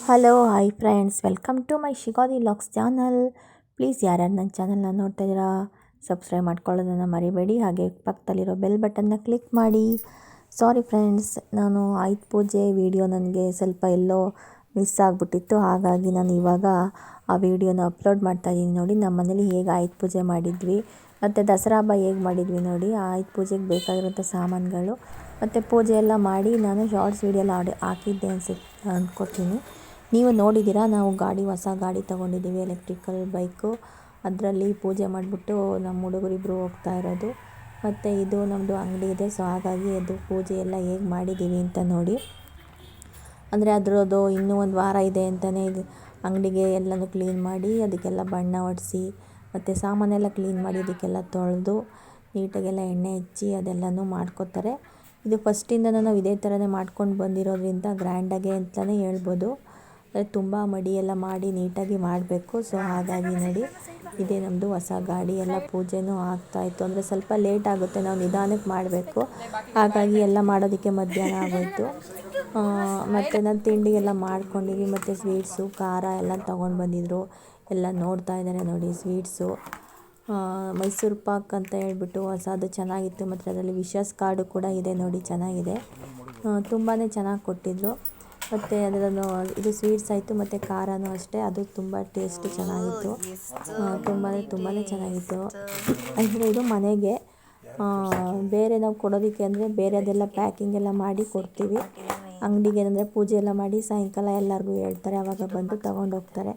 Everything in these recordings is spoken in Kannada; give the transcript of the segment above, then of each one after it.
Hello hi friends, welcome to my ಶಿಗಾದಿ ವ್ಲಾಗ್ಸ್ ಚಾನಲ್. ಪ್ಲೀಸ್ ಯಾರ್ಯಾರು ನನ್ನ ಚಾನಲ್ನ ನೋಡ್ತಾ ಇದ್ದೀರಾ, ಸಬ್ಸ್ಕ್ರೈಬ್ ಮಾಡ್ಕೊಳ್ಳೋದನ್ನು ಮರಿಬೇಡಿ. ಹಾಗೆ ಪಕ್ಕದಲ್ಲಿರೋ ಬೆಲ್ ಬಟನ್ನ ಕ್ಲಿಕ್ ಮಾಡಿ. ಸಾರಿ ಫ್ರೆಂಡ್ಸ್, ನಾನು ಆಯುಧ ಪೂಜೆ ವಿಡಿಯೋ ನನಗೆ ಸ್ವಲ್ಪ ಎಲ್ಲೋ ಮಿಸ್ ಆಗಿಬಿಟ್ಟಿತ್ತು. ಹಾಗಾಗಿ ನಾನು ಇವಾಗ ಆ ವಿಡಿಯೋನ ಅಪ್ಲೋಡ್ ಮಾಡ್ತಾಯಿದ್ದೀನಿ. ನೋಡಿ, ನಮ್ಮ ಮನೇಲಿ ಹೇಗೆ ಆಯುಧ ಪೂಜೆ ಮಾಡಿದ್ವಿ ಮತ್ತು ದಸರಾ ಹಬ್ಬ ಹೇಗೆ ಮಾಡಿದ್ವಿ ನೋಡಿ. ಆ ಆಯುಧ ಪೂಜೆಗೆ ಬೇಕಾಗಿರೋಂಥ ಸಾಮಾನುಗಳು ಮತ್ತು ಪೂಜೆ ಎಲ್ಲ ಮಾಡಿ ನಾನು ಶಾರ್ಟ್ಸ್ ವಿಡಿಯೋಲ್ಲ ಹಾಕಿದ್ದೆ ಅಂದ್ಕೊತೀನಿ. ನೀವು ನೋಡಿದ್ದೀರಾ, ನಾವು ಹೊಸ ಗಾಡಿ ತೊಗೊಂಡಿದ್ದೀವಿ, ಎಲೆಕ್ಟ್ರಿಕಲ್ ಬೈಕು. ಅದರಲ್ಲಿ ಪೂಜೆ ಮಾಡಿಬಿಟ್ಟು ನಮ್ಮ ಹುಡುಗರಿಬ್ಬರು ಹೋಗ್ತಾ ಇರೋದು. ಮತ್ತು ಇದು ನಮ್ಮದು ಅಂಗಡಿ ಇದೆ. ಸೊ ಹಾಗಾಗಿ ಅದು ಪೂಜೆ ಎಲ್ಲ ಹೇಗೆ ಮಾಡಿದ್ದೀವಿ ಅಂತ ನೋಡಿ. ಅಂದರೆ ಅದರದ್ದು ಇನ್ನೂ ಒಂದು ವಾರ ಇದೆ ಅಂತಲೇ ಇದು ಅಂಗಡಿಗೆ ಎಲ್ಲನೂ ಕ್ಲೀನ್ ಮಾಡಿ ಅದಕ್ಕೆಲ್ಲ ಬಣ್ಣ ಹೊಡೆಸಿ ಮತ್ತು ಸಾಮಾನೆಲ್ಲ ಕ್ಲೀನ್ ಮಾಡಿ ಅದಕ್ಕೆಲ್ಲ ತೊಳೆದು ನೀಟಾಗೆಲ್ಲ ಎಣ್ಣೆ ಹಚ್ಚಿ ಅದೆಲ್ಲನೂ ಮಾಡ್ಕೋತಾರೆ. ಇದು ಫಸ್ಟಿಂದನೂ ನಾವು ಇದೇ ಥರನೇ ಮಾಡ್ಕೊಂಡು ಬಂದಿರೋದ್ರಿಂದ ಗ್ರ್ಯಾಂಡಾಗೆ ಅಂತಲೇ ಹೇಳ್ಬೋದು. ತುಂಬ ಮಡಿಯೆಲ್ಲ ಮಾಡಿ ನೀಟಾಗಿ ಮಾಡಬೇಕು. ಸೊ ಹಾಗಾಗಿ ನೋಡಿ, ಇದೇ ನಮ್ಮದು ಹೊಸ ಗಾಡಿ ಎಲ್ಲ ಪೂಜೆನೂ ಆಗ್ತಾಯಿತ್ತು. ಅಂದರೆ ಸ್ವಲ್ಪ ಲೇಟ್ ಆಗುತ್ತೆ, ನಾವು ನಿಧಾನಕ್ಕೆ ಮಾಡಬೇಕು. ಹಾಗಾಗಿ ಎಲ್ಲ ಮಾಡೋದಕ್ಕೆ ಮಧ್ಯಾಹ್ನ ಆಗೋಯಿತು. ಮತ್ತು ನಾನು ತಿಂಡಿಗೆಲ್ಲ ಮಾಡ್ಕೊಂಡಿದ್ವಿ ಮತ್ತು ಸ್ವೀಟ್ಸು ಖಾರ ಎಲ್ಲ ತೊಗೊಂಡು ಬಂದಿದ್ದರು. ಎಲ್ಲ ನೋಡ್ತಾ ಇದ್ದಾರೆ ನೋಡಿ. ಸ್ವೀಟ್ಸು ಮೈಸೂರು ಪಾಕ್ ಅಂತ ಹೇಳ್ಬಿಟ್ಟು ಹೊಸದು ಚೆನ್ನಾಗಿತ್ತು. ಮತ್ತು ಅದರಲ್ಲಿ ವಿಶಸ್ ಕಾರ್ಡು ಕೂಡ ಇದೆ ನೋಡಿ, ಚೆನ್ನಾಗಿದೆ. ತುಂಬಾ ಚೆನ್ನಾಗಿ ಕೊಟ್ಟಿದ್ದರು. ಮತ್ತು ಅದನ್ನು ಇದು ಸ್ವೀಟ್ಸ್ ಆಯಿತು ಮತ್ತು ಖಾರನೂ ಅಷ್ಟೇ, ಅದು ತುಂಬ ಟೇಸ್ಟ್ ಚೆನ್ನಾಗಿತ್ತು. ತುಂಬಾ ಚೆನ್ನಾಗಿತ್ತು. ಅಂದರೆ ಇದು ಮನೆಗೆ ಬೇರೆ ನಾವು ಕೊಡೋದಕ್ಕೆ ಅಂದರೆ ಬೇರೆದೆಲ್ಲ ಪ್ಯಾಕಿಂಗ್ ಎಲ್ಲ ಮಾಡಿ ಕೊಡ್ತೀವಿ. ಅಂಗಡಿಗೆ ಏನಂದರೆ ಪೂಜೆ ಎಲ್ಲ ಮಾಡಿ ಸಾಯಂಕಾಲ ಎಲ್ಲರಿಗೂ ಹೇಳ್ತಾರೆ, ಆವಾಗ ಬಂದು ತೊಗೊಂಡೋಗ್ತಾರೆ.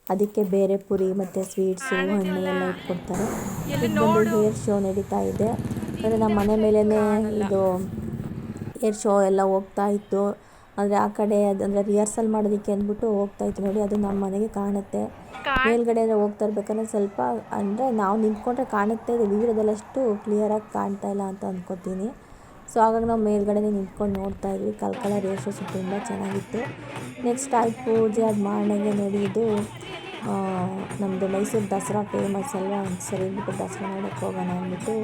ಅದಕ್ಕೆ ಬೇರೆ ಪುರಿ ಮತ್ತು ಸ್ವೀಟ್ಸು ಹಣ್ಣು ಎಲ್ಲ ಇಟ್ಕೊಡ್ತಾರೆ. ಇದು ಬಂದು ಹೇರ್ ಶೋ ನಡೀತಾ ಇದೆ. ಅಂದರೆ ನಮ್ಮ ಮನೆ ಮೇಲೇ ಇದು ಹೇರ್ ಶೋ ಎಲ್ಲ ಹೋಗ್ತಾ ಇತ್ತು. ಅಂದರೆ ಆ ಕಡೆ ಅಂದರೆ ರಿಹರ್ಸಲ್ ಮಾಡೋದಕ್ಕೆ ಅಂದ್ಬಿಟ್ಟು ಹೋಗ್ತಾಯಿತ್ತು ನೋಡಿ. ಅದು ನಮ್ಮ ಮನೆಗೆ ಕಾಣುತ್ತೆ. ಮೇಲ್ಗಡೆ ಹೋಗ್ತಾ ಇರ್ಬೇಕಂದ್ರೆ ಸ್ವಲ್ಪ ಅಂದರೆ ನಾವು ನಿಂತ್ಕೊಂಡ್ರೆ ಕಾಣುತ್ತೆ, ವೀಡಿಯೋದಲ್ಲಿ ಅಷ್ಟು ಕ್ಲಿಯರಾಗಿ ಕಾಣ್ತಾ ಇಲ್ಲ ಅಂತ ಅಂದ್ಕೋತೀನಿ. ಸೊ ಹಾಗಾಗಿ ನಾವು ಮೇಲ್ಗಡೆ ನಿಂತ್ಕೊಂಡು ನೋಡ್ತಾ ಇದ್ವಿ. ಕಲರ್ ಹೇರ್ ಶೋಸ್ ತುಂಬ ಚೆನ್ನಾಗಿತ್ತು. ನೆಕ್ಸ್ಟ್ ಆಯುಧ ಪೂಜೆ ಅದು ಮಾರನೆಗೆ ನೋಡಿ, ಇದು ನಮ್ಮದು ಮೈಸೂರು ದಸರಾ ಫೇಮಸ್ ಅಲ್ವಾ. ಸರಿ ಅಂದ್ಬಿಟ್ಟು ದಸರಾ ನೋಡೋಕ್ಕೆ ಹೋಗೋಣ ಅಂದ್ಬಿಟ್ಟು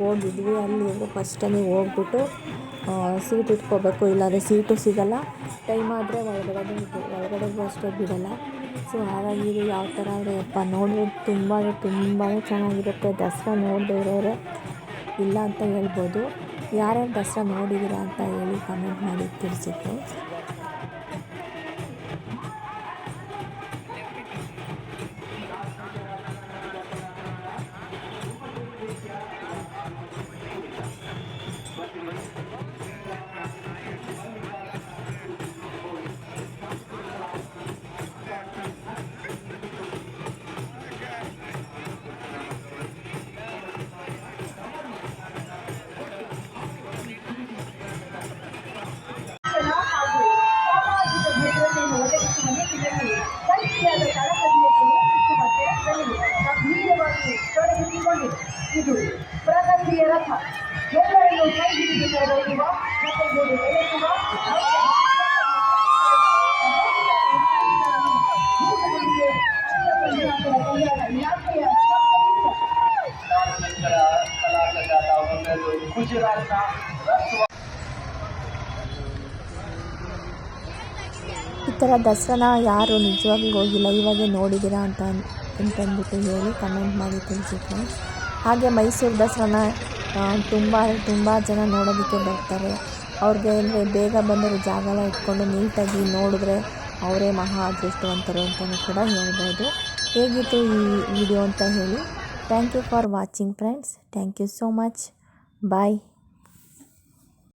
ಹೋಗಿದ್ವಿ. ಅಲ್ಲಿ ಫಸ್ಟ್ ಟೈಮಿಗೆ ಹೋಗ್ಬಿಟ್ಟು ಸೀಟ್ ಇಟ್ಕೋಬೇಕು, ಇಲ್ಲಾಂದರೆ ಸೀಟು ಸಿಗೋಲ್ಲ. ಟೈಮ್ ಆದರೆ ಒಳಗಡೆಗೂ ಅಷ್ಟೇ ಬಿಡೋಲ್ಲ. ಸೊ ಹಾಗಾಗಿ ಇದು ಯಾವ ಥರ ಅಂದರೆ ನೋಡಿದ್ರೆ ತುಂಬಾ ಚೆನ್ನಾಗಿರುತ್ತೆ. ದಸರಾ ನೋಡದೇ ಇರೋರೆ ಇಲ್ಲ ಅಂತ ಹೇಳ್ಬೋದು. ಯಾರ್ಯಾರು ದಸರಾ ನೋಡಿದ್ದೀರಾ ಅಂತ ಹೇಳಿ ಕಮೆಂಟ್ ಮಾಡಿ ತಿಳಿಸಿ ಫ್ರೆಂಡ್ಸ್. ಇದು ಪ್ರಗತಿಯ ರಥ, ಎಲ್ಲರನ್ನೂ ಕೈ ಹಿಡಿದುಕೊಳ್ಳುವ ಜೊತೆಗೂಡಿ ಬೆಳೆಸುವ ಇಲಾಖೆಯ ಗುಜರಾತ್ನ ಈ ಥರ ದಸರಾನ ಯಾರು ನಿಜವಾಗ್ಲೂ ಹೋಗಿಲ್ಲ ಇವಾಗೆ ನೋಡಿದ್ದೀರಾ ಅಂತಂದ್ಬಿಟ್ಟು ಹೇಳಿ ಕಮೆಂಟ್ ಮಾಡಿ ತಿಳಿಸಿ ಫ್ರೆಂಡ್ಸ್. ಹಾಗೆ ಮೈಸೂರು ದಸರಾನ ತುಂಬ ಜನ ನೋಡೋದಕ್ಕೆ ಬರ್ತಾರೆ. ಅವ್ರಿಗೆ ಅಂದರೆ ಬೇಗ ಬಂದರು ಜಾಗ ಎಲ್ಲ ಇಟ್ಕೊಂಡು ನೀಟಾಗಿ ನೋಡಿದ್ರೆ ಅವರೇ ಮಹಾ ಅದೃಷ್ಟವಂತರು ಅಂತಲೂ ಕೂಡ ಹೇಳ್ಬೋದು. ಹೇಗಿತ್ತು ಈ ವಿಡಿಯೋ ಅಂತ ಹೇಳಿ. Thank you for watching friends. Thank you so much. Bye.